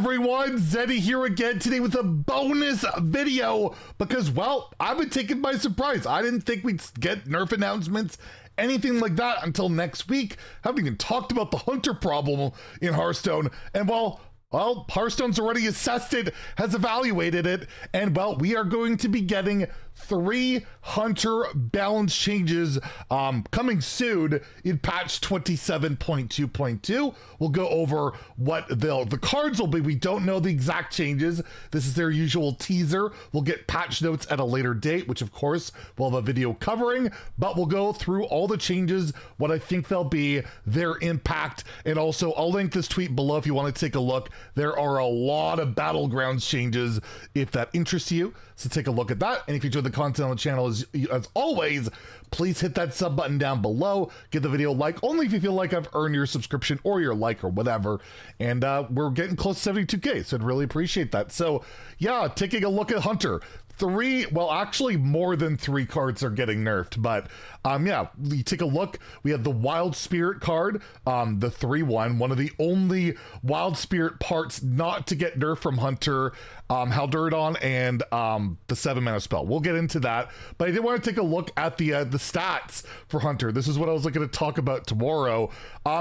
everyone, Zeddy here again today with a bonus video because, well, I've been taken by surprise. I didn't think we'd get nerf announcements, anything like that until next week. Haven't even talked about the hunter problem in Hearthstone, and well, Hearthstone's already assessed it, has evaluated it, and well, we are going to be getting 3 hunter balance changes coming soon in patch 27.2.2. We'll go over what the cards will be. We don't know the exact changes. This is their usual teaser. We'll get patch notes at a later date, which of course we'll have a video covering, but we'll go through all the changes, what I think they'll be, their impact, and also I'll link this tweet below if you want to take a look. There are a lot of Battlegrounds changes if that interests you, so take a look at that. And if you enjoyed the content on the channel, as always, please hit that sub button down below. Give the video a like, only if you feel like I've earned your subscription or your like or whatever. And we're getting close to 72K, so I'd really appreciate that. So yeah, taking a look at Hunter. 3, well, actually more than 3 cards are getting nerfed, but yeah, you take a look. We have the Wild Spirit card, the 3/1, one of the only Wild Spirit parts not to get nerfed from Hunter, Halduradon, and the 7-mana spell. We'll get into that, but I did want to take a look at the stats for Hunter. This is what I was looking to talk about tomorrow.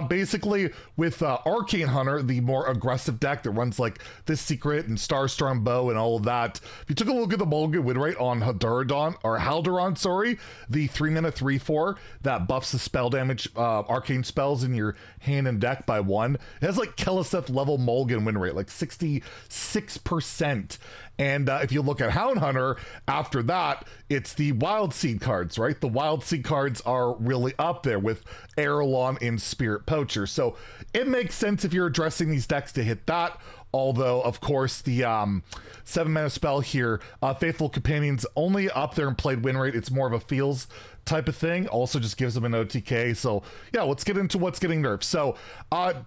Basically, with Arcane Hunter, the more aggressive deck that runs like this Secret and Starstrong Bow and all of that, if you took a look at the Mulligan win rate on Halduradon, sorry, the 3-mana 3/4 that buffs the spell damage, arcane spells in your hand and deck by 1. It has like Keleseth level Mulligan win rate, like 66%. And if you look at Hound Hunter, after that, it's the Wild Seed cards, right? The Wild Seed cards are really up there with Arelon and Spirit Poacher. So it makes sense if you're addressing these decks to hit that. Although, of course, the 7-mana spell here, Faithful Companions, only up there in played win rate. It's more of a feels type of thing. Also just gives them an OTK. So yeah, let's get into what's getting nerfed. So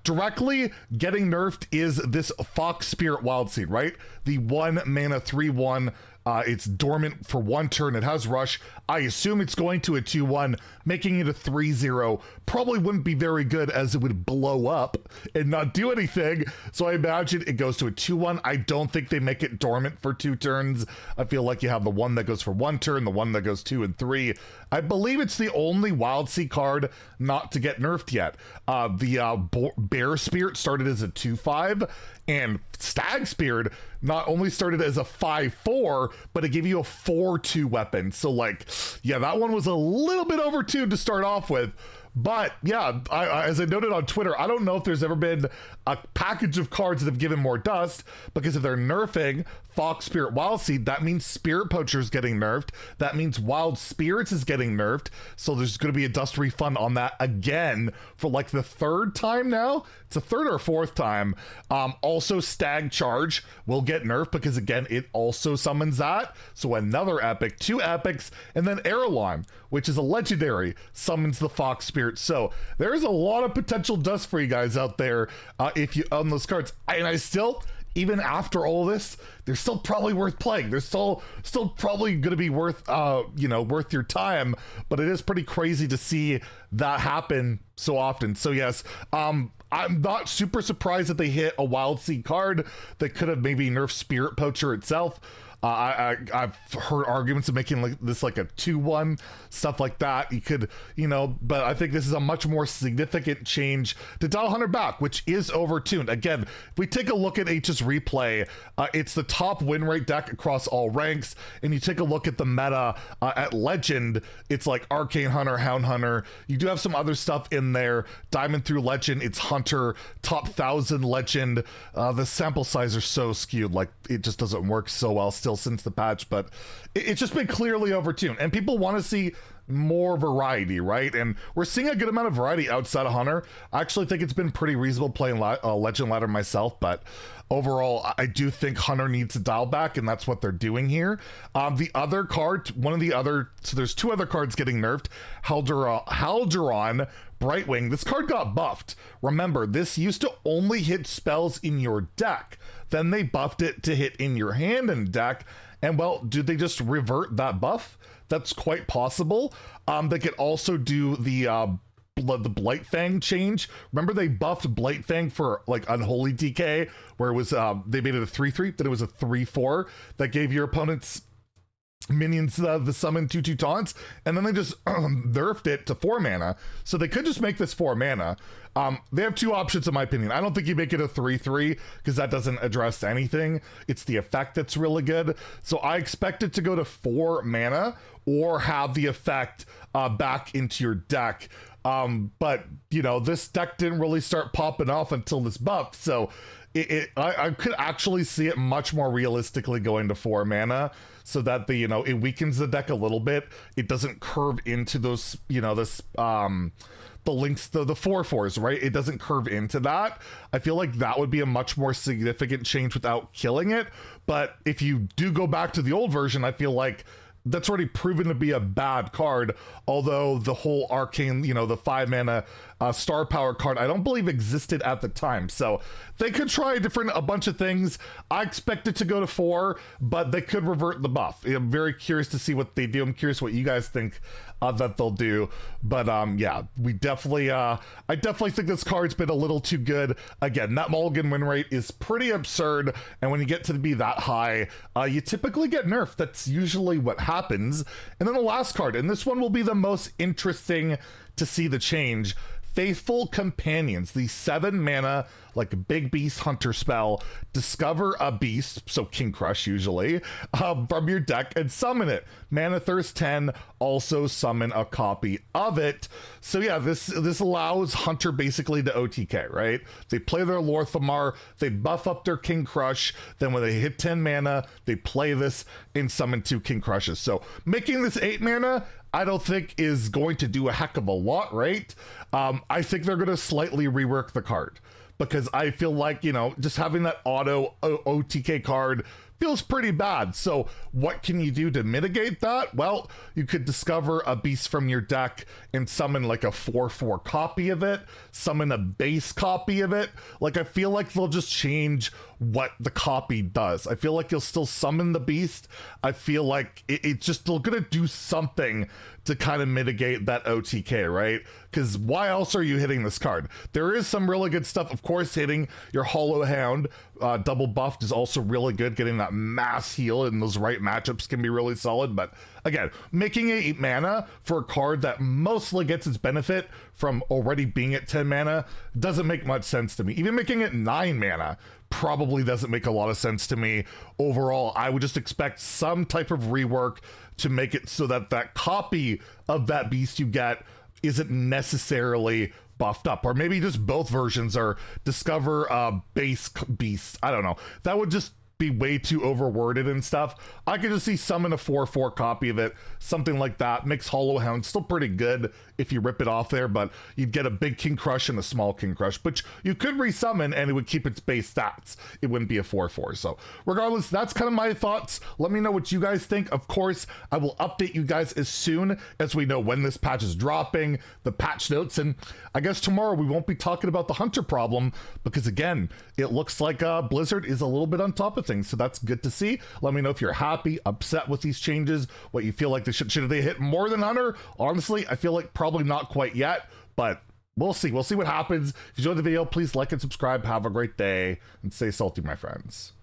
directly getting nerfed is this Fox Spirit Wild Seed, right? The 1-mana 3/1. It's dormant for 1 turn. It has rush. I assume it's going to a 2/1, making it a 3/0. Probably wouldn't be very good as it would blow up and not do anything. So I imagine it goes to a 2/1. I don't think they make it dormant for 2 turns. I feel like you have the one that goes for 1 turn, the one that goes 2 and 3. I believe it's the only Wild Sea card not to get nerfed yet. The Bear Spirit started as a 2/5, and Stag Spirit not only started as a 5/4, but it gave you a 4/2 weapon. So like, yeah, that one was a little bit overtuned to start off with. But yeah, as I noted on Twitter, I don't know if there's ever been a package of cards that have given more dust, because if they're nerfing Fox Spirit Wild Seed, that means Spirit Poacher is getting nerfed. That means Wild Spirits is getting nerfed. So there's going to be a dust refund on that again for like the 3rd time now. It's a 3rd or 4th time. Also, Stag Charge will get nerfed because, again, it also summons that. So another epic, 2 epics, and then Arelon, which is a legendary, summons the Fox Spirit. So there's a lot of potential dust for you guys out there if you own those cards. And I still, even after all this, they're still probably worth playing. They're still probably going to be worth, worth your time. But it is pretty crazy to see that happen so often. So yes, I'm not super surprised that they hit a Wild Seed card that could have maybe nerfed Spirit Poacher itself. I've heard arguments of making like this like a 2/1, stuff like that. You could, but I think this is a much more significant change to dial Hunter back, which is overtuned. Again, if we take a look at H's replay, it's the top win rate deck across all ranks. And you take a look at the meta at Legend, it's like Arcane Hunter, Hound Hunter. You do have some other stuff in there. Diamond through Legend, it's Hunter, top 1,000 Legend. The sample size are so skewed, like it just doesn't work so well still since the patch, but it's just been clearly overtuned, and people want to see more variety, right? And we're seeing a good amount of variety outside of Hunter. I actually think it's been pretty reasonable playing Legend Ladder myself, but overall, I do think Hunter needs to dial back, and that's what they're doing here. The other card, so there's 2 other cards getting nerfed. Halduradon Brightwing. This card got buffed. Remember, this used to only hit spells in your deck. Then they buffed it to hit in your hand and deck. And well, did they just revert that buff? That's quite possible. They could also do the the Blight Fang change. Remember they buffed Blight Fang for like Unholy DK, where it was they made it a 3/3, then it was a 3/4 that gave your opponents minions the summon 2/2 taunts, and then they just nerfed it to 4 mana. So they could just make this 4 mana. They have two options in my opinion. I don't think you make it a 3/3 because that doesn't address anything. It's the effect that's really good. So I expect it to go to 4 mana or have the effect back into your deck. But you know, this deck didn't really start popping off until this buff, so I could actually see it much more realistically going to 4 mana, so that the, you know, it weakens the deck a little bit. It doesn't curve into those, you know, this the links, the 4/4s, right? It doesn't curve into that. I feel like that would be a much more significant change without killing it. But if you do go back to the old version, I feel like that's already proven to be a bad card, although the whole arcane, you know, the 5 mana star power card, I don't believe existed at the time. So they could try a bunch of things. I expect it to go to 4, but they could revert the buff. I'm very curious to see what they do. I'm curious what you guys think that they'll do. But yeah, we definitely, I definitely think this card's been a little too good. Again, that mulligan win rate is pretty absurd, and when you get to be that high, you typically get nerfed. That's usually what happens. And then the last card, and this one will be the most interesting to see the change. Faithful Companions, the 7 mana, like big beast hunter spell. Discover a beast, so King Crush usually, from your deck and summon it. Mana thirst 10, also summon a copy of it. So yeah, this allows hunter basically to OTK, right? They play their Lorthamar, they buff up their King Crush, then when they hit 10 mana, they play this and summon 2 King Crushes. So making this 8 mana, I don't think is going to do a heck of a lot, right? I think they're going to slightly rework the card, because I feel like, you know, just having that auto OTK card feels pretty bad. So what can you do to mitigate that? Well, you could discover a beast from your deck and summon like a 4/4 copy of it, summon a base copy of it. Like, I feel like they'll just change what the copy does. I feel like you'll still summon the beast. I feel like it's just, they're gonna do something to kind of mitigate that OTK, right? Because why else are you hitting this card? There is some really good stuff. Of course, hitting your Hollow Hound double buffed is also really good. Getting that mass heal in those right matchups can be really solid. But again, making 8 mana for a card that mostly gets its benefit from already being at 10 mana doesn't make much sense to me. Even making it 9 mana probably doesn't make a lot of sense to me. Overall, I would just expect some type of rework to make it so that that copy of that beast you get isn't necessarily buffed up, or maybe just both versions are discover a base beast. I don't know. That would just be way too overworded and stuff. I could just see summon a 4/4 copy of it, something like that. Makes Hollow Hound still pretty good if you rip it off there, but you'd get a big King Crush and a small King Crush, which you could resummon and it would keep its base stats. It wouldn't be a 4/4. So regardless, that's kind of my thoughts. Let me know what you guys think. Of course, I will update you guys as soon as we know when this patch is dropping, the patch notes, and I guess tomorrow we won't be talking about the Hunter problem, because again, it looks like Blizzard is a little bit on top of things, so that's good to see. Let me know if you're happy, upset with these changes, what you feel like they should they hit more than Hunter? Honestly, I feel like probably not quite yet, but we'll see what happens. If you enjoyed the video, please like and subscribe. Have a great day and stay salty, my friends.